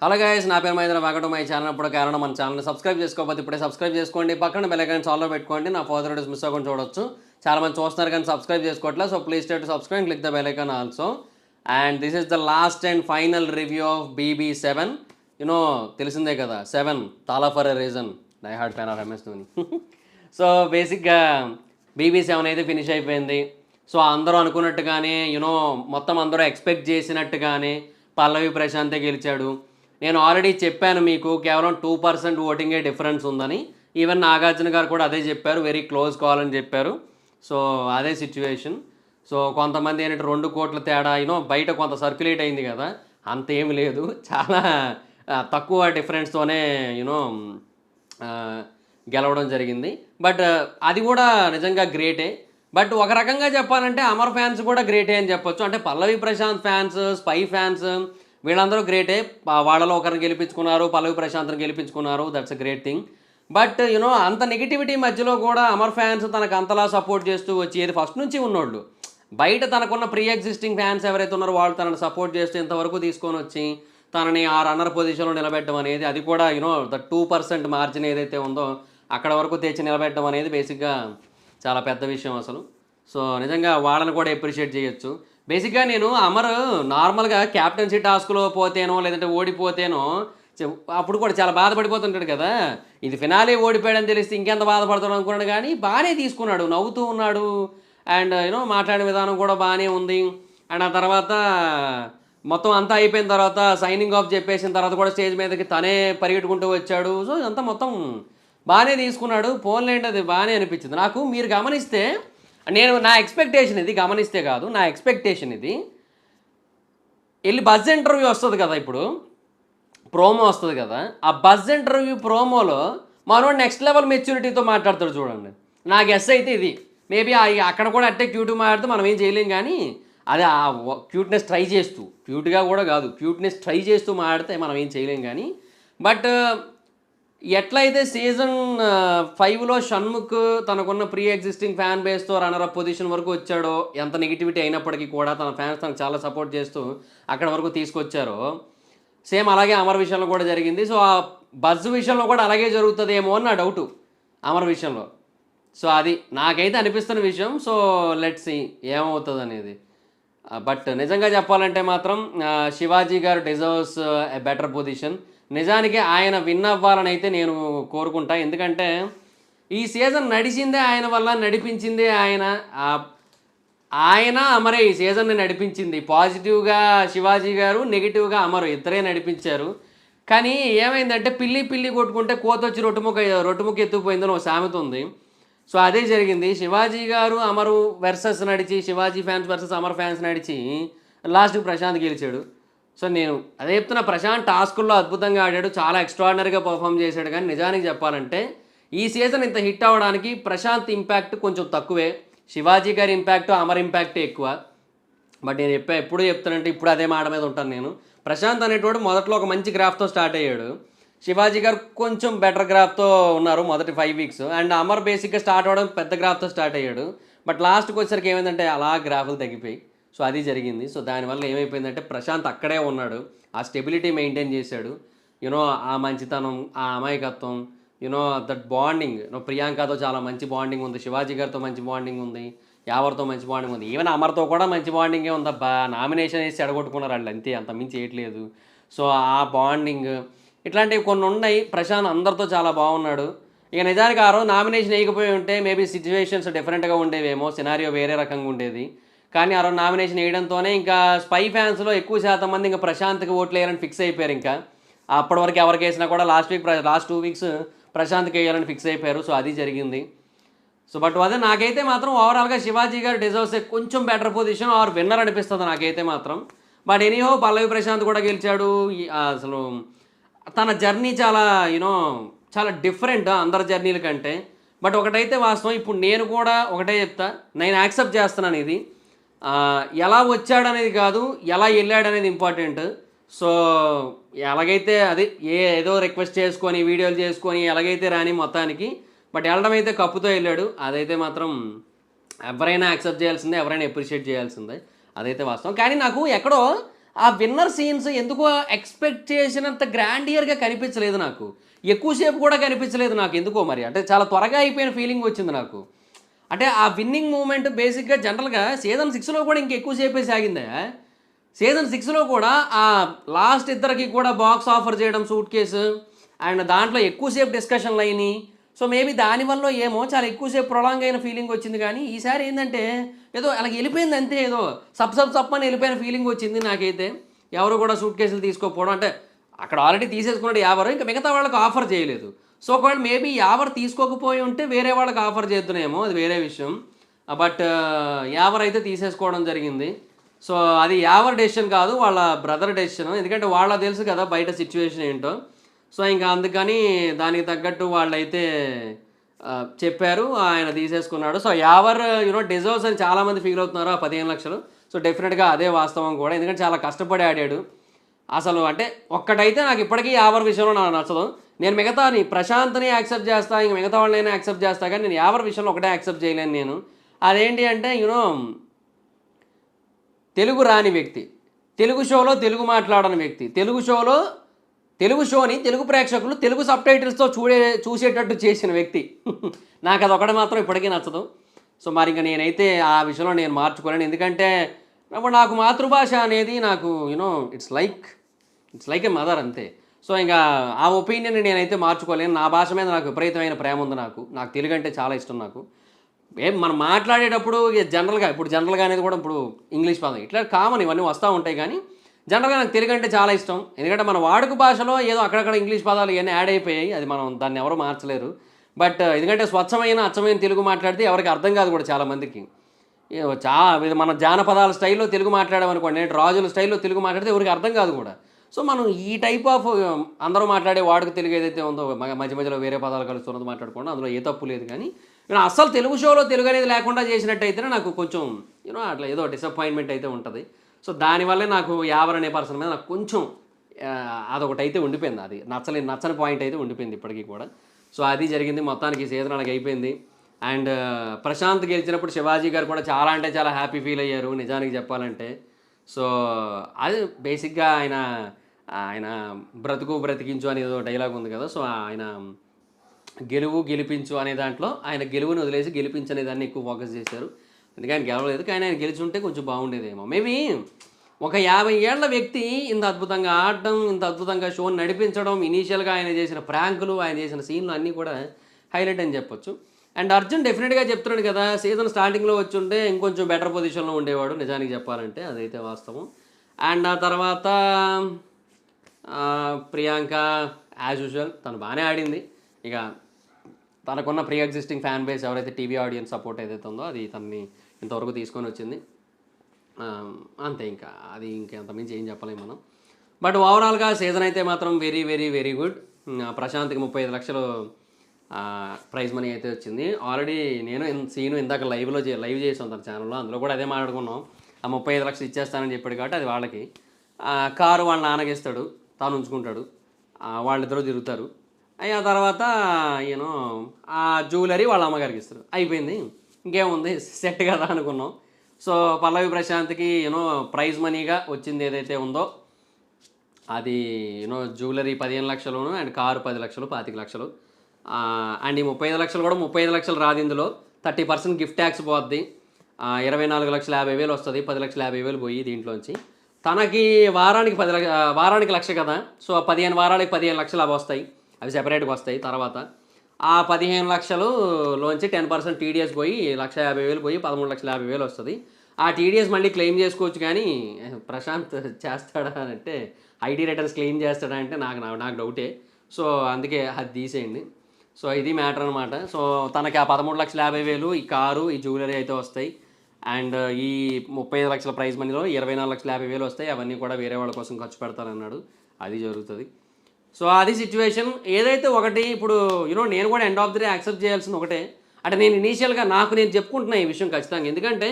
Hello guys, నా పేరు Mahendra. Welcome to my channel. ఇప్పుడు కారణం మన ఛానల్ని సబ్స్క్రైబ్ చేసుకోకపోతే ఇప్పుడే సబ్స్క్రైబ్ చేసుకోండి. పక్కన బెల్ ఐకాన్ ఆల్లో పెట్టుకోండి. నా ఫర్దర్ వీడియోస్ మిస్ అవ్వకుండా చూడొచ్చు. చాలా మంది చూస్తున్నారు కానీ సబ్స్క్రైబ్ చేసుకోవట్లేదు. So please to subscribe and click the bell icon also. And this is the last and final review of BB7. You know తెలిసిందే కదా, 7 తాలా for a reason. Die hard fan of MS Dhoni. So బేసిక్గా BB7 అయితే finish అయిపోయింది. So అందరూ అనుకున్నట్టుగానే మొత్తం అందరూ ఎక్స్పెక్ట్ చేసినట్టుగానే పల్లవి ప్రశాంతే గెలిచాడు. నేను ఆల్రెడీ చెప్పాను మీకు, కేవలం 2% ఓటింగే డిఫరెన్స్ ఉందని. ఈవెన్ నాగార్జున గారు కూడా అదే చెప్పారు, వెరీ క్లోజ్ కాల్ అని చెప్పారు. సో అదే సిచ్యువేషన్. సో కొంతమంది ఏంటంటే 2 కోట్ల తేడా బయట కొంత సర్క్యులేట్ అయింది కదా, అంత ఏమి లేదు. చాలా తక్కువ డిఫరెన్స్తోనే గెలవడం జరిగింది. బట్ అది కూడా నిజంగా గ్రేటే. బట్ ఒక రకంగా చెప్పాలంటే అమర్ ఫ్యాన్స్ కూడా గ్రేటే అని చెప్పొచ్చు. అంటే Pallavi Prashanth fans, spy fans వీళ్ళందరూ గ్రేటే. వాళ్ళలో ఒకరిని గెలిపించుకున్నారు, పల్లవి ప్రశాంత్ని గెలిపించుకున్నారు. That's a great thing. But అంత నెగిటివిటీ మధ్యలో కూడా అమర్ ఫ్యాన్స్ తనకు అంతలా సపోర్ట్ చేస్తూ వచ్చి, ఏది ఫస్ట్ నుంచి ఉన్నోళ్ళు బయట తనకున్న ప్రీ ఎగ్జిస్టింగ్ ఫ్యాన్స్ ఎవరైతే ఉన్నారో వాళ్ళు తనని సపోర్ట్ చేస్తూ ఇంతవరకు తీసుకొని వచ్చి తనని ఆ రన్నర్ పొజిషన్లో నిలబెట్టడం అనేది, అది కూడా ద 2% మార్జిన్ ఏదైతే ఉందో అక్కడ వరకు తెచ్చి నిలబెట్టడం అనేది బేసిక్గా చాలా పెద్ద విషయం అసలు. సో నిజంగా వాళ్ళని కూడా అప్రిషియేట్ చేయొచ్చు. బేసిక్గా నేను అమర్ నార్మల్గా క్యాప్టెన్సీ టాస్క్లో పోతేనో లేదంటే ఓడిపోతేనో అప్పుడు కూడా చాలా బాధపడిపోతుంటాడు కదా. ఇది ఫినాలే ఓడిపోయాడని తెలిస్తే ఇంకెంత బాధపడతాడు అనుకున్నాడు. కానీ బాగానే తీసుకున్నాడు, నవ్వుతూ ఉన్నాడు. అండ్ మాట్లాడే విధానం కూడా బాగానే ఉంది. అండ్ ఆ తర్వాత మొత్తం అంతా అయిపోయిన తర్వాత సైనింగ్ ఆఫ్ చెప్పేసిన తర్వాత కూడా స్టేజ్ మీదకి తనే పరిగెట్టుకుంటూ వచ్చాడు. సో ఇదంతా మొత్తం బాగానే తీసుకున్నాడు. పోన్లేండి, అది బాగానే అనిపించింది నాకు. మీరు గమనిస్తే, నా ఎక్స్పెక్టేషన్ ఇది, గమనిస్తే కాదు, నా ఎక్స్పెక్టేషన్ ఇది. వెళ్ళి బజ్ ఇంటర్వ్యూ వస్తుంది కదా, ఇప్పుడు ప్రోమో వస్తుంది కదా, ఆ బజ్ ఇంటర్వ్యూ ప్రోమోలో మనోడు నెక్స్ట్ లెవెల్ మెచ్యూరిటీతో మాట్లాడతాడు చూడండి. నా గెస్ అయితే ఇది. మేబీ అక్కడ కూడా అట్టే క్యూట్ మాట్లాడితే మనం ఏం చేయలేం. కానీ అది ఆ క్యూట్నెస్ ట్రై చేస్తూ, క్యూట్గా కూడా కాదు, క్యూట్నెస్ ట్రై చేస్తూ మాట్లాడితే మనం ఏం చేయలేం. కానీ బట్ ఎట్లయితే సీజన్ 5లో షణ్ముఖ్ తనకున్న ప్రీ ఎగ్జిస్టింగ్ ఫ్యాన్ బేస్తో రన్నరప్ పొజిషన్ వరకు వచ్చాడో, ఎంత నెగిటివిటీ అయినప్పటికీ కూడా తన ఫ్యాన్స్ తనకు చాలా సపోర్ట్ చేస్తూ అక్కడ వరకు తీసుకొచ్చారో, సేమ్ అలాగే అమర్ విషయంలో కూడా జరిగింది. సో ఆ బజ్ విషయంలో కూడా అలాగే జరుగుతుందేమో అని నా డౌటు అమర్ విషయంలో. సో అది నాకైతే అనిపిస్తున్న విషయం. సో లెట్స్ సీ ఏమవుతుంది అనేది. బట్ నిజంగా చెప్పాలంటే మాత్రం శివాజీ గారు డిజర్వ్స్ ఎ బెటర్ పొజిషన్. నిజానికి ఆయన విన్ అవ్వాలని అయితే నేను కోరుకుంటా. ఎందుకంటే ఈ సీజన్ నడిచిందే ఆయన వల్ల, నడిపించిందే ఆయన. అమరే ఈ సీజన్ని నడిపించింది. పాజిటివ్గా శివాజీ గారు, నెగిటివ్గా అమరు, ఇద్దరే నడిపించారు. కానీ ఏమైందంటే పిల్లి పిల్లి కొట్టుకుంటే కోతొచ్చి రొట్టుముక్క ఎత్తుకుపోయిందని ఒక సామెత ఉంది. సో అదే జరిగింది. శివాజీ గారు అమరు వెర్సెస్ నడిచి, Shivaji fans versus Amar fans నడిచి లాస్ట్కి ప్రశాంత్ గెలిచాడు. సో నేను అదే చెప్తున్నా, ప్రశాంత్ టాస్కుల్లో అద్భుతంగా ఆడాడు, చాలా ఎక్స్ట్రాడినరీగా పర్ఫామ్ చేశాడు. కానీ నిజానికి చెప్పాలంటే ఈ సీజన్ ఇంత హిట్ అవ్వడానికి ప్రశాంత్ ఇంపాక్ట్ కొంచెం తక్కువే, శివాజీ గారి ఇంపాక్ట్, అమర్ ఇంపాక్ట్ ఎక్కువ. బట్ నేను ఎప్పుడు చెప్తానంటే ఇప్పుడు అదే మాట మీద ఉంటాను నేను. ప్రశాంత్ అనేటోడు మొదట్లో ఒక మంచి గ్రాఫ్తో స్టార్ట్ అయ్యాడు. శివాజీ గారు కొంచెం బెటర్ గ్రాఫ్తో ఉన్నారు మొదటి 5 వీక్స్. అండ్ అమర్ బేసిక్గా స్టార్ట్ అవ్వడం పెద్ద గ్రాఫ్తో స్టార్ట్ అయ్యాడు. బట్ లాస్ట్కి వచ్చేసరికి ఏమైందంటే అలా గ్రాఫ్లు తగ్గిపోయి, సో అది జరిగింది. సో దానివల్ల ఏమైపోయిందంటే ప్రశాంత్ అక్కడే ఉన్నాడు, ఆ స్టెబిలిటీ మెయింటైన్ చేశాడు. ఆ మంచితనం, ఆ అమాయకత్వం, దట్ బాండింగ్. ప్రియాంకతో చాలా మంచి బాండింగ్ ఉంది, శివాజీ గారితో మంచి బాండింగ్ ఉంది, యావర్తో మంచి బాండింగ్ ఉంది, ఈవెన్ అమర్తో కూడా మంచి బాండింగే ఉందబ్బా. నామినేషన్ వేసి చెడగొట్టుకున్నారు వాళ్ళు, అంతే, అంత మించి చేయట్లేదు. సో ఆ బాండింగ్ ఇట్లాంటివి కొన్ని ఉన్నాయి. ప్రశాంత్ అందరితో చాలా బాగున్నాడు. ఇక నిజానికి ఆ రోజు నామినేషన్ వేయకపోయి ఉంటే మేబీ సిచ్యువేషన్స్ డిఫరెంట్గా ఉండేవేమో, సినారియో వేరే రకంగా ఉండేది. కానీ ఆ రోజు నామినేషన్ వేయడంతోనే ఇంకా స్పై ఫ్యాన్స్లో ఎక్కువ శాతం మంది ఇంకా ప్రశాంత్కి ఓట్లు వేయాలని ఫిక్స్ అయిపోయారు. ఇంకా అప్పటి వరకు ఎవరికి వేసినా కూడా లాస్ట్ 2 వీక్స్ ప్రశాంత్కి వేయాలని ఫిక్స్ అయిపోయారు. సో అది జరిగింది. సో బట్ అదే నాకైతే మాత్రం ఓవరాల్గా శివాజీ గారు డిజర్వ్స్ కొంచెం బెటర్ పొజిషన్ ఆర్ విన్నర్ అనిపిస్తుంది నాకైతే మాత్రం. బట్ ఎనీహో పల్లవి ప్రశాంత్ కూడా గెలిచాడు. అసలు తన జర్నీ చాలా చాలా డిఫరెంట్ అందరి జర్నీల కంటే. బట్ ఒకటైతే వాస్తవం, ఇప్పుడు నేను కూడా ఒకటే చెప్తా, నేను యాక్సెప్ట్ చేస్తున్నాను ఇది. ఎలా వచ్చాడనేది కాదు, ఎలా వెళ్ళాడనేది ఇంపార్టెంట్. సో ఎలాగైతే అది ఏదో రిక్వెస్ట్ చేసుకొని వీడియోలు చేసుకొని ఎలాగైతే రాని మొత్తానికి, బట్ వెళ్ళడం అయితే కప్పుతో వెళ్ళాడు. అదైతే మాత్రం ఎవరైనా యాక్సెప్ట్ చేయాల్సిందే, ఎవరైనా అప్రిషియేట్ చేయాల్సిందే, అదైతే వాస్తవం. కానీ నాకు ఎక్కడో ఆ విన్నర్ సీన్స్ ఎందుకో ఎక్స్పెక్ట్ చేసినంత గ్రాండియర్గా కనిపించలేదు నాకు, ఎక్కువసేపు కూడా కనిపించలేదు నాకు ఎందుకో మరి. అంటే చాలా త్వరగా అయిపోయిన ఫీలింగ్ వచ్చింది నాకు. అంటే ఆ విన్నింగ్ మూమెంట్ బేసిక్గా జనరల్గా సీజన్ 6లో కూడా ఇంకెక్కువసేపే సాగిందా. సీజన్ 6లో కూడా ఆ లాస్ట్ ఇద్దరికి కూడా బాక్స్ ఆఫర్ చేయడం సూట్ కేసు, అండ్ దాంట్లో ఎక్కువసేపు డిస్కషన్లు అయినాయి. సో మేబీ దానివల్ల ఏమో చాలా ఎక్కువసేపు ప్రొలాంగ్ అయిన ఫీలింగ్ వచ్చింది. కానీ ఈసారి ఏంటంటే ఏదో అలా వెళ్ళిపోయింది అంతే, ఏదో సప్ అని వెళ్ళిపోయిన ఫీలింగ్ వచ్చింది నాకైతే. ఎవరు కూడా సూట్ కేసులు తీసుకోకపోవడం, అంటే అక్కడ ఆల్రెడీ తీసేసుకున్నాడు యావరు, ఇంకా మిగతా వాళ్ళకి ఆఫర్ చేయలేదు. సో ఒకవేళ మేబీ యావర్ తీసుకోకపోయి ఉంటే వేరే వాళ్ళకి ఆఫర్ చేద్దునేమో, అది వేరే విషయం. బట్ యావర్ అయితే తీసేసుకోవడం జరిగింది. సో అది యావర్ డెసిషన్ కాదు, వాళ్ళ బ్రదర్ డెసిషన్. ఎందుకంటే వాళ్ళకి తెలుసు కదా బయట సిచ్యువేషన్ ఏంటో. సో ఇంకా అందుకని దానికి తగ్గట్టు వాళ్ళైతే చెప్పారు, ఆయన తీసేసుకున్నాడు. సో యావర్ డిజర్వ్స్ అని చాలామంది ఫీల్ అవుతున్నారు ఆ 15 లక్షలు. సో డెఫినెట్గా అదే వాస్తవం కూడా, ఎందుకంటే చాలా కష్టపడి ఆడాడు అసలు. అంటే ఒక్కటైతే నాకు ఇప్పటికీ యావర్ విషయంలో నాకు నచ్చదు. నేను మిగతాని ప్రశాంత్ని యాక్సెప్ట్ చేస్తా, ఇంక మిగతా వాళ్ళైనా యాక్సెప్ట్ చేస్తా, కానీ నేను యావర్ విషయంలో ఒకటే యాక్సెప్ట్ చేయలేను నేను. అదేంటి అంటే తెలుగు రాని వ్యక్తి, తెలుగు షోలో తెలుగు మాట్లాడని వ్యక్తి, తెలుగు షోని తెలుగు ప్రేక్షకులు తెలుగు సబ్ టైటిల్స్తో చూసేటట్టు చేసిన వ్యక్తి. నాకు అదొకటి మాత్రం ఇప్పటికీ నచ్చదు. సో మరి ఇంకా నేనైతే ఆ విషయంలో నేను మార్చుకోలేను. ఎందుకంటే నాకు మాతృభాష అనేది నాకు ఇట్స్ లైక్ ఏ మదర్ అంతే. సో ఇంకా ఆ ఒపీనియన్ నేనైతే మార్చుకోలేను. నా భాష మీద నాకు విపరీతమైన ప్రేమ ఉంది. నాకు తెలుగు అంటే చాలా ఇష్టం. నాకు మనం మాట్లాడేటప్పుడు జనరల్గా అనేది కూడా ఇప్పుడు ఇంగ్లీష్ పదం ఇట్లా కామన్ ఇవన్నీ వస్తూ ఉంటాయి. కానీ జనరల్గా నాకు తెలుగు అంటే చాలా ఇష్టం. ఎందుకంటే మన వాడుక భాషలో ఏదో అక్కడక్కడ ఇంగ్లీష్ పదాలు ఇవన్నీ యాడ్ అయిపోయాయి, అది మనం దాన్ని ఎవరు మార్చలేరు. బట్ ఎందుకంటే స్వచ్ఛమైన అచ్చమైన తెలుగు మాట్లాడితే ఎవరికి అర్థం కాదు కూడా చాలామందికి. మన జానపదాల స్టైల్లో తెలుగు మాట్లాడామనుకోండి, రాజుల స్టైల్లో తెలుగు మాట్లాడితే ఎవరికి అర్థం కాదు కూడా. సో మనం ఈ టైప్ ఆఫ్ అందరూ మాట్లాడే వాడుక తెలుగు ఏదైతే ఉందో, మధ్య మధ్యలో వేరే పదాలు కలుస్తున్నది మాట్లాడుకోండి, అందులో ఏ తప్పు లేదు. కానీ నేను అస్సలు తెలుగు షోలో తెలుగు అనేది లేకుండా చేసినట్టయితేనే నాకు కొంచెం అట్లా ఏదో డిసప్పాయింట్మెంట్ అయితే ఉంటుంది. సో దానివల్లే నాకు యావర్ అనే పర్సన్ మీద నాకు కొంచెం అదొకటి అయితే ఉండిపోయింది, అది నచ్చని పాయింట్ అయితే ఉండిపోయింది ఇప్పటికీ కూడా. సో అది జరిగింది మొత్తానికి. ఈ సీజన్ అలాగ అయిపోయింది. అండ్ ప్రశాంత్ గెలిచినప్పుడు శివాజీ గారు కూడా చాలా అంటే చాలా హ్యాపీ ఫీల్ అయ్యారు నిజానికి చెప్పాలంటే. సో అది బేసిక్గా ఆయన బ్రతికించు అని ఏదో డైలాగ్ ఉంది కదా. సో ఆయన గెలిపించు అనే దాంట్లో ఆయన గెలువుని వదిలేసి గెలిపించు అనే దాన్ని ఎక్కువ ఫోకస్ చేశారు. అందుకే ఆయన గెలవలేదు. కానీ ఆయన గెలిచి ఉంటే కొంచెం బాగుండేదేమో. మేబీ ఒక 50 ఏళ్ల వ్యక్తి ఇంత అద్భుతంగా ఆడడం, ఇంత అద్భుతంగా షోని నడిపించడం, ఇనీషియల్గా ఆయన చేసిన ప్రాంకులు, ఆయన చేసిన సీన్లు అన్నీ కూడా హైలైట్ అని చెప్పొచ్చు. అండ్ అర్జున్ డెఫినెట్గా చెప్తున్నాడు కదా, సీజన్ స్టార్టింగ్లో వచ్చి ఉంటే ఇంకొంచెం బెటర్ పొజిషన్లో ఉండేవాడు నిజానికి చెప్పాలంటే, అదైతే వాస్తవం. అండ్ ఆ తర్వాత ప్రియాంక యాజ్ యూజువల్ తను బాగానే ఆడింది. ఇక తనకున్న ప్రీ ఎగ్జిస్టింగ్ ఫ్యాన్ బేస్ ఎవరైతే టీవీ ఆడియన్స్ సపోర్ట్ ఏదైతే ఉందో అది తనని ఇంతవరకు తీసుకొని వచ్చింది. అంతే, ఇంకా అది ఇంకెంతమించి ఏం చెప్పలేము మనం. బట్ ఓవరాల్గా సీజన్ అయితే మాత్రం వెరీ వెరీ వెరీ గుడ్. ప్రశాంత్కి 35 లక్షలు ప్రైజ్ మనీ అయితే వచ్చింది. ఆల్రెడీ నేను ఇందాక లైవ్ చేసాం తన ఛానల్లో, అందులో కూడా అదే మాట్లాడుకున్నాం. ఆ 35 లక్షలు ఇచ్చేస్తానని చెప్పాడు కాబట్టి అది వాళ్ళకి. కారు వాళ్ళ నాన్నకి ఇస్తాడు, తాను ఉంచుకుంటాడు, వాళ్ళిద్దరూ తిరుగుతారు. ఆ తర్వాత ఆ జ్యువెలరీ వాళ్ళ అమ్మగారికి ఇస్తారు, అయిపోయింది. ఇంకేముంది, సెట్ కదా అనుకున్నాం. సో పల్లవి ప్రశాంత్కి ప్రైజ్ మనీగా వచ్చింది ఏదైతే ఉందో అది జ్యువెలరీ 15 లక్షలును, అండ్ కారు 10 లక్షలు, 25 లక్షలు. అండ్ ఈ 35 లక్షలు కూడా 35 లక్షలు రాదు, ఇందులో 30% గిఫ్ట్ ట్యాక్స్ పోద్ది. 24,50,000 వస్తుంది, 10,50,000 పోయి దీంట్లోంచి. తనకి వారానికి 1,00,000 కదా. సో 15 వారాలకి 15 లక్షలు అవి వస్తాయి, అవి సెపరేట్గా వస్తాయి. తర్వాత ఆ 15 లక్షలులోంచి 10% టీడీఎస్ పోయి 1,50,000 పోయి 13,50,000 వస్తుంది. ఆ టీడీఎస్ మళ్ళీ క్లెయిమ్ చేసుకోవచ్చు. కానీ ప్రశాంత్ చేస్తాడా అంటే, ఐటీ రిటర్న్స్ క్లెయిమ్ చేస్తాడా అంటే నాకు డౌటే. సో అందుకే అది తీసేయండి. సో ఇది మ్యాటర్ అనమాట. సో తనకి ఆ 13,50,000 ఈ కారు, ఈ జ్యువెలరీ అయితే వస్తాయి. అండ్ ఈ 35 లక్షల ప్రైజ్ మనీలో 24,50,000 వస్తాయి. అవన్నీ కూడా వేరే వాళ్ళ కోసం ఖర్చు పెడతారన్నాడు, అది జరుగుతుంది. సో అది సిచ్యువేషన్. ఏదైతే ఒకటి ఇప్పుడు నేను కూడా end of the day accept చేయాల్సింది ఒకటే. అంటే నేను ఇనీషియల్గా నేను చెప్పుకుంటున్నా ఈ విషయం ఖచ్చితంగా. ఎందుకంటే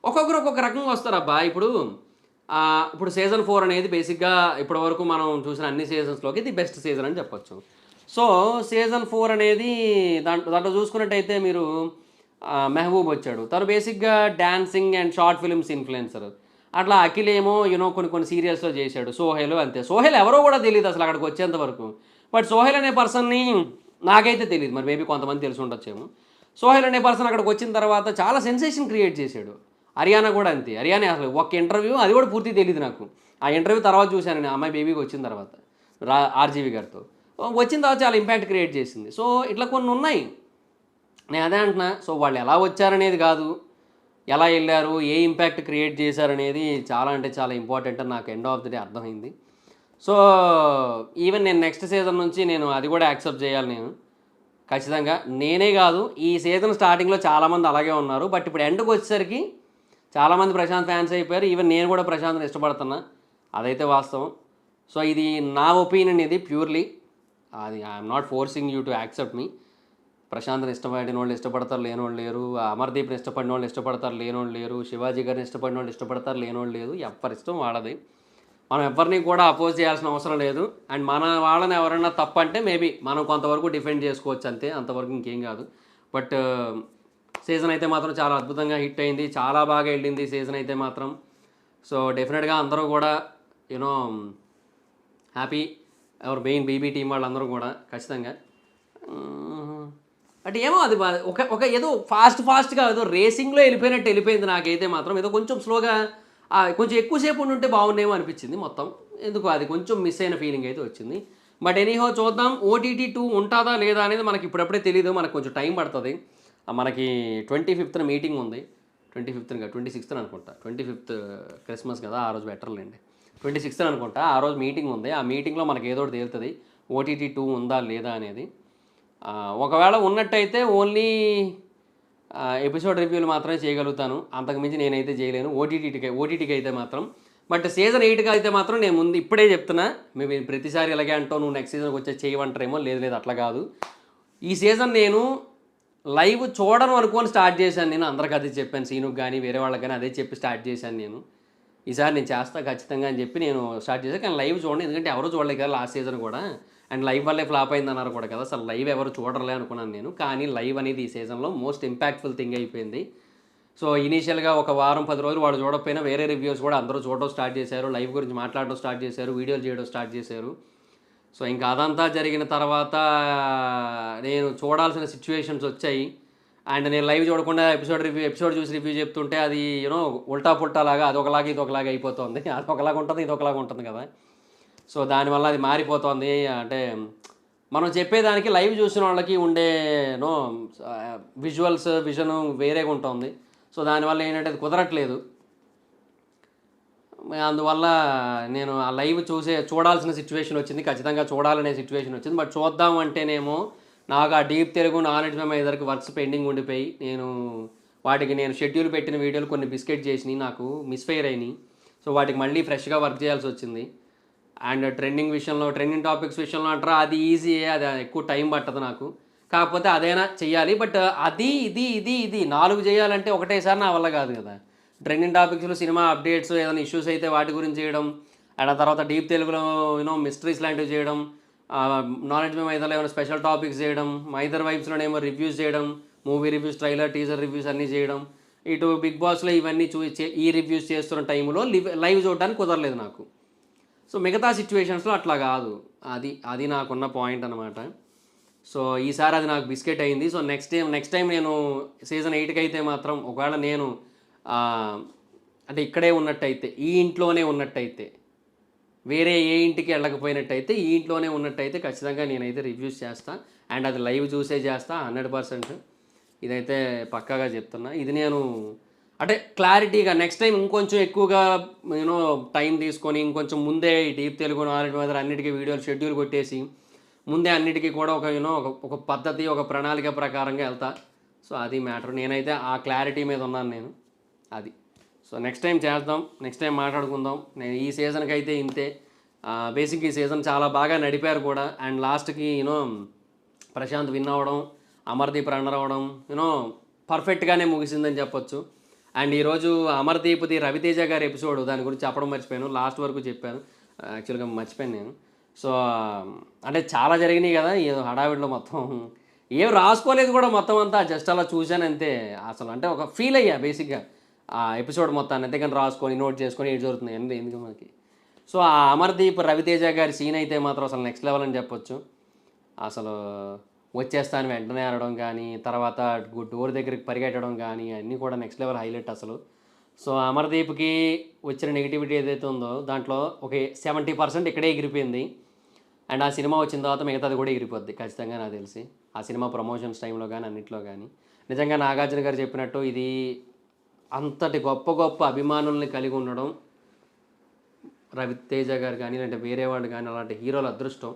ఒక్కొక్కరు ఒక్కొక్క రకంగా వస్తారబ్బా. ఇప్పుడు సీజన్ 4 అనేది బేసిక్గా ఇప్పటివరకు మనం చూసిన అన్ని సీజన్స్లోకి ఇది బెస్ట్ సీజన్ అని చెప్పొచ్చు. సో సీజన్ 4 అనేది దాంట్లో చూసుకున్నట్టయితే మీరు మెహబూబ్ వచ్చాడు. తను బేసిక్గా dancing and short films influencer. అట్లా అఖిల్ ఏమో కొన్ని సీరియల్స్లో చేశాడు. సోహెల్ అంతే. సోహెల్ ఎవరో కూడా తెలియదు అసలు అక్కడికి వచ్చేంత వరకు. బట్ సోహెల్ అనే పర్సన్ని నాకైతే తెలియదు, మరి మేబీ కొంతమంది తెలిసి ఉండొచ్చేమో. సోహెల్ అనే పర్సన్ అక్కడికి వచ్చిన తర్వాత చాలా సెన్సేషన్ క్రియేట్ చేశాడు. హర్యానా కూడా అంతే. హర్యానా అసలు ఒక ఇంటర్వ్యూ అది కూడా పూర్తి తెలియదు నాకు. ఆ ఇంటర్వ్యూ తర్వాత చూశాను నేను, అమ్మాయి బేబీకి వచ్చిన తర్వాత ఆర్జీవి గారితో వచ్చిన తర్వాత చాలా ఇంపాక్ట్ క్రియేట్ చేసింది. సో ఇట్లా కొన్ని ఉన్నాయి. నేను అదే అంటున్నా. సో వాళ్ళు ఎలా వచ్చారనేది కాదు, ఎలా వెళ్ళారు, ఏ ఇంపాక్ట్ క్రియేట్ చేశారనేది చాలా అంటే చాలా ఇంపార్టెంట్ అని నాకు ఎండ్ ఆఫ్ ది డే అర్థమైంది. సో ఈవెన్ నేను నెక్స్ట్ సీజన్ నుంచి నేను అది కూడా యాక్సెప్ట్ చేయాలి. నేను ఖచ్చితంగా నేనే కాదు, ఈ సీజన్ స్టార్టింగ్లో చాలామంది అలాగే ఉన్నారు. బట్ ఇప్పుడు ఎండ్కి వచ్చేసరికి చాలామంది ప్రశాంత్ ఫ్యాన్స్ అయిపోయారు. ఈవెన్ నేను కూడా ప్రశాంత్ని ఇష్టపడుతున్నా, అదైతే వాస్తవం. సో ఇది నా ఒపీనియన్, ఇది ప్యూర్లీ అది I'm not forcing you to accept me. ప్రశాంత్ని ఇష్టపడిన వాళ్ళు ఇష్టపడతారు, లేనోళ్ళు లేరు. అమర్దీప్ని ఇష్టపడిన వాళ్ళు ఇష్టపడతారు, లేనోళ్ళు లేరు. శివాజీ గారిని ఇష్టపడిన వాళ్ళు ఇష్టపడతారు, లేనోళ్ళు లేదు. ఎవరి ఇష్టం వాళ్ళది. మనం ఎవరిని కూడా అపోజ్ చేయాల్సిన అవసరం లేదు. అండ్ మన వాళ్ళని ఎవరైనా తప్పంటే మేబీ మనం కొంతవరకు డిఫెండ్ చేసుకోవచ్చు అంతే, అంతవరకు ఇంకేం కాదు. బట్ సీజన్ అయితే మాత్రం చాలా అద్భుతంగా హిట్ అయింది, చాలా బాగా వెళ్ళింది సీజన్ అయితే మాత్రం. సో డెఫినెట్గా అందరూ కూడా యూనో హ్యాపీ, ఎవరు మెయిన్ బీబీ టీం వాళ్ళందరూ కూడా ఖచ్చితంగా. అంటే ఏమో అది ఒక ఏదో ఫాస్ట్గా ఏదో రేసింగ్లో వెళ్ళిపోయినట్టు వెళ్ళిపోయింది నాకైతే మాత్రం. ఏదో కొంచెం స్లోగా కొంచెం ఎక్కువసేపు ఉంటే బాగుండేమో అనిపించింది మొత్తం. ఎందుకు అది కొంచెం మిస్ అయిన ఫీలింగ్ అయితే వచ్చింది. బట్ ఎనీహో చూద్దాం. ఓటీటీ 2 ఉంటుందా లేదా అనేది మనకి ఇప్పుడప్పుడే తెలియదు, మనకు కొంచెం టైం పడుతుంది. మనకి 25th మీటింగ్ ఉంది. 25th 26th అనుకుంటా. 25th క్రిస్మస్ కదా, ఆ రోజు బెటర్లేండి. 26th అనుకుంటా, ఆ రోజు మీటింగ్ ఉంది. ఆ మీటింగ్లో మనకి ఏదో ఒకటి తేలుతుంది ఓటీటీ 2 ఉందా లేదా అనేది. ఒకవేళ ఉన్నట్టయితే ఓన్లీ ఎపిసోడ్ రివ్యూలు మాత్రమే చేయగలుగుతాను, అంతకుమించి నేనైతే చేయలేను ఓటీటీకి అయితే మాత్రం. బట్ సీజన్ 8కి అయితే మాత్రం నేను ముందు ఇప్పుడే చెప్తున్నా. మేము ప్రతిసారి ఇలాగే అంటావు, నువ్వు నెక్స్ట్ సీజన్కి వచ్చే చేయమంటారేమో. లేదు అట్లా కాదు. ఈ సీజన్ నేను లైవ్ చూడను అనుకొని స్టార్ట్ చేశాను. నేను అందరికి అదే చెప్పాను, సీనుకి కానీ వేరే వాళ్ళకి కానీ అదే చెప్పి స్టార్ట్ చేశాను. నేను ఈసారి నేను చేస్తా ఖచ్చితంగా అని చెప్పి నేను స్టార్ట్ చేశాను. కానీ లైవ్ చూడండి, ఎందుకంటే ఎవరు చూడలేదు కదా లాస్ట్ సీజన్ కూడా. అండ్ లైవ్ వల్లే ఫ్లాప్ అయింది అన్నారు కూడా కదా, అసలు లైవ్ ఎవరు చూడలే అనుకున్నాను నేను. కానీ లైవ్ అనేది ఈ సీజన్లో మోస్ట్ ఇంపాక్ట్ఫుల్ థింగ్ అయిపోయింది. సో ఇనీషియల్గా ఒక వారం 10 రోజులు వాడు చూడకపోయినా వేరే రివ్యూస్ కూడా అందరూ చూడడం స్టార్ట్ చేశారు, లైవ్ గురించి మాట్లాడడం స్టార్ట్ చేశారు, వీడియోలు చేయడం స్టార్ట్ చేశారు. సో ఇంకా అదంతా జరిగిన తర్వాత నేను చూడాల్సిన సిచ్యువేషన్స్ వచ్చాయి. అండ్ నేను లైవ్ చూడకుండా ఎపిసోడ్ చూసి రివ్యూ చెప్తుంటే అది ఉల్టా పుల్టా లాగా అదొకలాగా ఇదొకలాగా అయిపోతుంది. అదొకలాగా ఉంటుంది, ఇదొకలాగా ఉంటుంది కదా. సో దానివల్ల అది మారిపోతుంది. అంటే మనం చెప్పేదానికి లైవ్ చూసిన వాళ్ళకి ఉండే విజన్ వేరేగా ఉంటుంది. సో దానివల్ల ఏంటంటే అది కుదరట్లేదు. అందువల్ల నేను ఆ లైవ్ చూడాల్సిన సిచ్యువేషన్ వచ్చింది, ఖచ్చితంగా చూడాలనే సిచ్యువేషన్ వచ్చింది. బట్ చూద్దాం అంటేనేమో నాకు ఆ డీప్ తెలుగు నాలెడ్జ్ మేము ఇద్దరికి వర్క్స్ పెండింగ్ ఉండిపోయి వాటికి నేను షెడ్యూల్ పెట్టిన వీడియోలు కొన్ని బిస్కెట్ చేసినాయి, నాకు మిస్ఫైర్ అయినాయి. సో వాటికి మళ్ళీ ఫ్రెష్గా వర్క్ చేయాల్సి వచ్చింది. అండ్ ట్రెండింగ్ టాపిక్స్ విషయంలో అంటారా, అది ఈజీ, అది ఎక్కువ టైం పట్టదు నాకు. కాకపోతే అదైనా చెయ్యాలి. బట్ అది ఇది 4 చేయాలంటే ఒకటేసారి నా వల్ల కాదు కదా. ట్రెండింగ్ టాపిక్స్లో సినిమా అప్డేట్స్, ఏదైనా ఇష్యూస్ అయితే వాటి గురించి చేయడం, అండ్ ఆ తర్వాత డీప్ తెలుగులో మిస్టరీస్ లాంటివి చేయడం, నాలెడ్జ్ మేము ఏదైనా ఏమైనా స్పెషల్ టాపిక్స్ చేయడం, మైదర్ వైబ్స్లోనేమో రివ్యూస్ చేయడం, movie reviews, trailer, teaser reviews అన్నీ చేయడం, ఇటు బిగ్ బాస్లో ఇవన్నీ ఈ రివ్యూస్ చేస్తున్న టైంలో లైవ్ చూడడానికి కుదరలేదు నాకు. సో మిగతా సిచ్యువేషన్స్లో అట్లా కాదు. అది నాకున్న పాయింట్ అనమాట. సో ఈసారి అది నాకు బిస్కెట్ అయింది. సో నెక్స్ట్ టైం నేను సీజన్ 8కి అయితే మాత్రం ఒకవేళ నేను అంటే ఇక్కడే ఉన్నట్టయితే, ఈ ఇంట్లోనే ఉన్నట్టయితే, వేరే ఏ ఇంటికి వెళ్ళకపోయినట్టయితే, ఈ ఇంట్లోనే ఉన్నట్టయితే ఖచ్చితంగా నేనైతే రివ్యూస్ చేస్తాను. అండ్ అది లైవ్ చూసే చేస్తా 100%. ఇదైతే పక్కాగా చెప్తున్నా. ఇది నేను అంటే క్లారిటీగా నెక్స్ట్ టైం ఇంకొంచెం ఎక్కువగా టైం తీసుకొని ఇంకొంచెం ముందే ఈ డీప్ తెలుగు నాలెడ్జ్ మీద అన్నిటికీ వీడియోలు షెడ్యూల్ కొట్టేసి ముందే అన్నిటికీ కూడా ఒక పద్ధతి, ఒక ప్రణాళిక ప్రకారంగా వెళ్తా. సో అది మ్యాటర్. నేనైతే ఆ క్లారిటీ మీద ఉన్నాను నేను. అది సో నెక్స్ట్ టైం చేద్దాం, నెక్స్ట్ టైం మాట్లాడుకుందాం. నేను ఈ సీజన్కి అయితే ఇంతే. బేసిక్ ఈ సీజన్ చాలా బాగా నడిపారు కూడా. అండ్ లాస్ట్కి ప్రశాంత్ విన్ అవ్వడం, అమర్దీప్ రన్నర్ అవ్వడం పర్ఫెక్ట్గానే ముగిసిందని చెప్పొచ్చు. అండ్ ఈరోజు అమర్దీప్ది రవితేజ గారి ఎపిసోడ్, దాని గురించి చెప్పడం మర్చిపోయాను, లాస్ట్ వరకు చెప్పాను, యాక్చువల్గా మర్చిపోయాను నేను. సో అంటే చాలా జరిగినాయి కదా ఏదో హడావిడిలో, మొత్తం ఏం రాసుకోలేదు కూడా మొత్తం అంతా, జస్ట్ అలా చూశాను అంతే. అసలు అంటే ఒక ఫీల్ అయ్యా బేసిక్గా. ఆ ఎపిసోడ్ మొత్తాన్ని అంతేకాని రాసుకొని నోట్ చేసుకొని ఏది జరుగుతుంది ఎందుకు మనకి. సో ఆ అమర్దీప్ రవితేజ గారి సీన్ అయితే మాత్రం అసలు నెక్స్ట్ లెవెల్ అని చెప్పొచ్చు. అసలు వచ్చేస్తాను వెంటనే అనడం కానీ, తర్వాత డోర్ దగ్గరికి పరిగెట్టడం కానీ అన్నీ కూడా నెక్స్ట్ లెవెల్ హైలైట్ అసలు. సో అమర్దీప్కి వచ్చిన నెగిటివిటీ ఏదైతే ఉందో దాంట్లో ఒక 70% ఇక్కడే ఎగిరిపోయింది. అండ్ ఆ సినిమా వచ్చిన తర్వాత మిగతాది కూడా ఎగిరిపోద్ది ఖచ్చితంగా నాకు తెలిసి. ఆ సినిమా ప్రమోషన్స్ టైంలో కానీ అన్నింటిలో కానీ. నిజంగా నాగార్జున గారు చెప్పినట్టు ఇది అంతటి గొప్ప గొప్ప అభిమానుల్ని కలిగి ఉండడం రవితేజ గారు కానీ లేదంటే వేరే వాళ్ళు కానీ అలాంటి హీరోల అదృష్టం.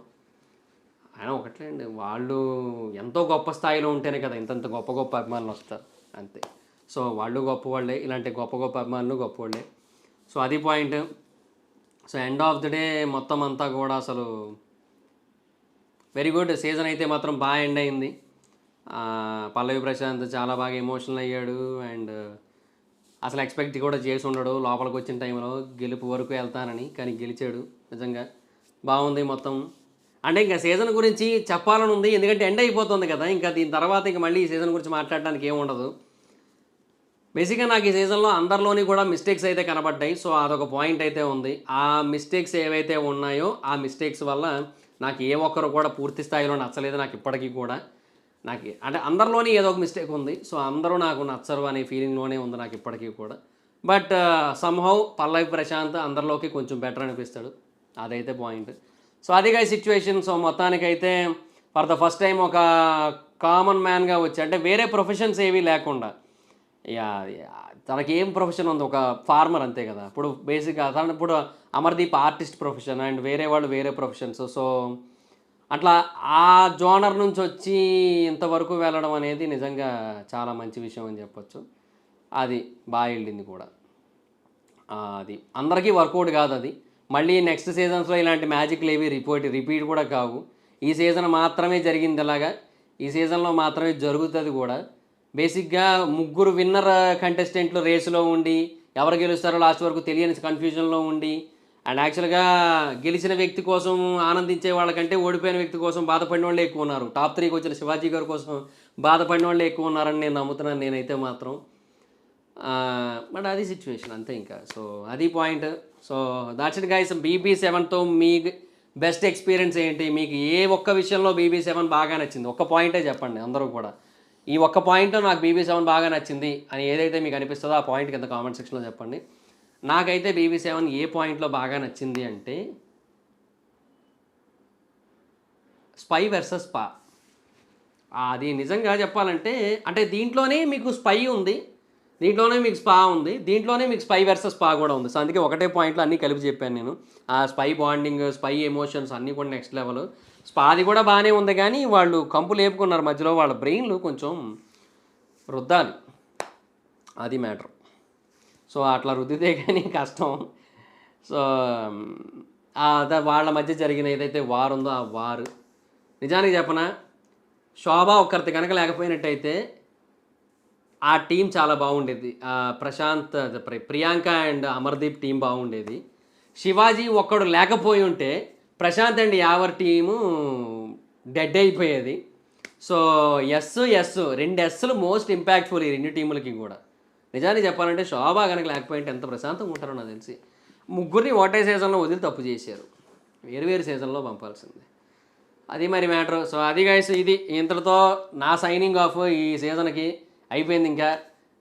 ఆయన ఒకట్లేండి, వాళ్ళు ఎంతో గొప్ప స్థాయిలో ఉంటేనే కదా ఇంతంత గొప్ప గొప్ప అభిమానులు వస్తారు అంతే. సో వాళ్ళు గొప్ప వాళ్ళే, ఇలాంటి గొప్ప గొప్ప అభిమానులు గొప్ప వాళ్ళే. సో అది point. So end of the day మొత్తం అంతా కూడా అసలు వెరీ గుడ్. సీజన్ అయితే మాత్రం బాగా ఎండ్ అయింది. పల్లవి ప్రశాంత్ చాలా బాగా ఎమోషనల్ అయ్యాడు. అండ్ అసలు ఎక్స్పెక్ట్ కూడా చేసి ఉండడు లోపలికి వచ్చిన టైంలో గెలుపు వరకు వెళ్తానని, కానీ గెలిచాడు. నిజంగా బాగుంది మొత్తం. అంటే ఇంకా సీజన్ గురించి చెప్పాలని ఉంది, ఎందుకంటే ఎండ్ అయిపోతుంది కదా. ఇంకా దీని తర్వాత ఇంకా మళ్ళీ ఈ సీజన్ గురించి మాట్లాడడానికి ఏముండదు. బేసిక్గా నాకు ఈ సీజన్లో అందరిలోని కూడా మిస్టేక్స్ అయితే కనబడ్డాయి. సో అదొక పాయింట్ అయితే ఉంది. ఆ మిస్టేక్స్ ఏవైతే ఉన్నాయో ఆ మిస్టేక్స్ వల్ల నాకు ఏ ఒక్కరు కూడా పూర్తి స్థాయిలో నచ్చలేదు. నాకు ఇప్పటికీ కూడా నాకు అంటే అందరిలోని ఏదో ఒక మిస్టేక్ ఉంది. సో అందరూ నాకు నచ్చరు అనే ఫీలింగ్లోనే ఉంది నాకు ఇప్పటికీ కూడా. బట్ సమ్హౌ పల్లవి ప్రశాంత్ అందరిలోకి కొంచెం బెటర్ అనిపిస్తాడు, అదైతే పాయింట్. సో అదిగా సిచ్యువేషన్. సో మొత్తానికైతే ఫర్ ద ఫస్ట్ టైం ఒక కామన్ మ్యాన్గా వచ్చి, అంటే వేరే ప్రొఫెషన్స్ ఏవీ లేకుండా, తనకి ఏం ప్రొఫెషన్ ఉంది, ఒక ఫార్మర్ అంతే కదా. ఇప్పుడు బేసిక్గా తన ఇప్పుడు అమర్దీప్ ఆర్టిస్ట్ ప్రొఫెషన్ అండ్ వేరే వాళ్ళు వేరే ప్రొఫెషన్స్. సో అట్లా ఆ జోనర్ నుంచి వచ్చి ఇంతవరకు వెళ్ళడం అనేది నిజంగా చాలా మంచి విషయం అని చెప్పొచ్చు. అది బాగా వెళ్ళింది కూడా. అది అందరికీ వర్కౌట్ కాదు అది. మళ్ళీ నెక్స్ట్ సీజన్స్లో ఇలాంటి మ్యాజిక్లు ఏవి రిపీట్ కూడా కావు. ఈ సీజన్ మాత్రమే జరిగింది అలాగా, ఈ సీజన్లో మాత్రమే జరుగుతుంది కూడా. బేసిక్గా ముగ్గురు విన్నర్ కంటెస్టెంట్లు రేసులో ఉండి ఎవరు గెలుస్తారో లాస్ట్ వరకు తెలియని కన్ఫ్యూజన్లో ఉండి, అండ్ యాక్చువల్గా గెలిచిన వ్యక్తి కోసం ఆనందించే వాళ్ళకంటే ఓడిపోయిన వ్యక్తి కోసం బాధపడిన వాళ్ళే ఎక్కువ ఉన్నారు. టాప్ 3కి వచ్చిన శివాజీ గారి కోసం బాధపడిన వాళ్ళే ఎక్కువ ఉన్నారని నేను నమ్ముతున్నాను నేనైతే మాత్రం. బట్ అది సిచ్యువేషన్ అంతే ఇంకా. సో అది point. So that's it guys. BB7తో మీ బెస్ట్ ఎక్స్పీరియన్స్ ఏంటి, మీకు ఏ ఒక్క విషయంలో BB7 బాగా నచ్చింది, ఒక్క పాయింటే చెప్పండి అందరూ కూడా. ఈ ఒక్క పాయింట్లో నాకు BB7 బాగా నచ్చింది అని ఏదైతే మీకు అనిపిస్తుందో ఆ పాయింట్ కింద కామెంట్ సెక్షన్లో చెప్పండి. నాకైతే BB7 ఏ పాయింట్లో బాగా నచ్చింది అంటే స్పై వర్సెస్ స్పా. అది నిజంగా చెప్పాలంటే, అంటే దీంట్లోనే మీకు స్పై ఉంది, దీంట్లోనే మీకు స్పా ఉంది, దీంట్లోనే మీకు స్పై వర్సెస్ స్పా కూడా ఉంది. సో అందుకే ఒకటే పాయింట్లో అన్నీ కలిపి చెప్పాను నేను. ఆ స్పై బాండింగ్, స్పై ఎమోషన్స్ అన్నీ కూడా నెక్స్ట్ లెవెల్. స్పాది కూడా బాగానే ఉంది, కానీ వాళ్ళు కంపు లేపుకున్నారు మధ్యలో, వాళ్ళ బ్రెయిన్లు కొంచెం రుద్దాలి, అది మ్యాటర్. సో అట్లా రుద్దితే కానీ కష్టం. సో వాళ్ళ మధ్య జరిగిన ఏదైతే వార్ ఉందో ఆ వారు నిజానికి చెప్పనా, శోభ ఒక్కరిది కనుక లేకపోయినట్టయితే ఆ టీం చాలా బాగుండేది. ప్రశాంత్, ప్రియాంక అండ్ అమర్దీప్ టీం బాగుండేది. శివాజీ ఒక్కడు లేకపోయి ఉంటే Prashant and Yavar team dead అయిపోయేది. సో రెండు ఎస్లు మోస్ట్ ఇంపాక్ట్ఫుల్ ఈ రెండు టీములకి కూడా. నిజానికి చెప్పాలంటే శోభ కనుక లేకపోయింటే ఎంత ప్రశాంతంగా ఉంటారో నాకు తెలిసి. ముగ్గురిని ఒకటే సీజన్లో వదిలి తప్పు చేశారు, వేరు సీజన్లో పంపాల్సింది, అది మరి మ్యాటర్. సో అది గైస్, ఇది ఇంతటితో నా సైనింగ్ ఆఫ్ ఈ సీజన్కి అయిపోయింది. ఇంకా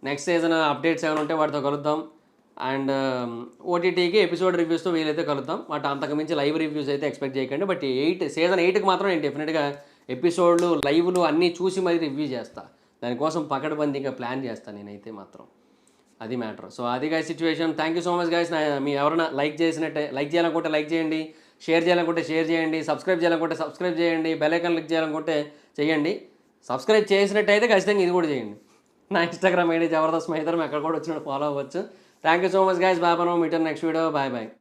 నెక్స్ట్ సీజన్ అప్డేట్స్ ఏమైనా ఉంటే వాటితో కలుద్దాం. అండ్ OTTకి ఎపిసోడ్ రివ్యూస్తో వీలైతే కలుద్దాం. బట్ అంతకుమించి లైవ్ రివ్యూస్ అయితే ఎక్స్పెక్ట్ చేయకండి. బట్ సీజన్ 8కి మాత్రం నేను డెఫినెట్గా ఎపిసోడ్లు లైవ్లు అన్నీ చూసి మరి రివ్యూ చేస్తాను. దానికోసం పకడ్బందీగా ప్లాన్ చేస్తాను నేనైతే మాత్రం, అది మ్యాటర్. సో అది guys situation. Thank you so much guys. మీ ఎవరైనా లైక్ చేయాలనుకుంటే లైక్ చేయండి, షేర్ చేయాలనుకుంటే షేర్ చేయండి, సబ్స్క్రైబ్ చేయాలనుకుంటే సబ్స్క్రైబ్ చేయండి, బెల్ ఐకాన్ క్లిక్ చేయాలనుకుంటే చేయండి. సబ్స్క్రైబ్ చేసినట్టయితే ఖచ్చితంగా ఇది కూడా చేయండి. నా ఇన్స్టాగ్రామ్ ఐడి జబర్దస్త్ మహేందర్, అక్కడ కూడా వచ్చినట్టు ఫాలో అవ్వచ్చు. Thank you so much guys. Bye, మనం మీటర్ నెక్స్ట్ వీడియో. బాయ్.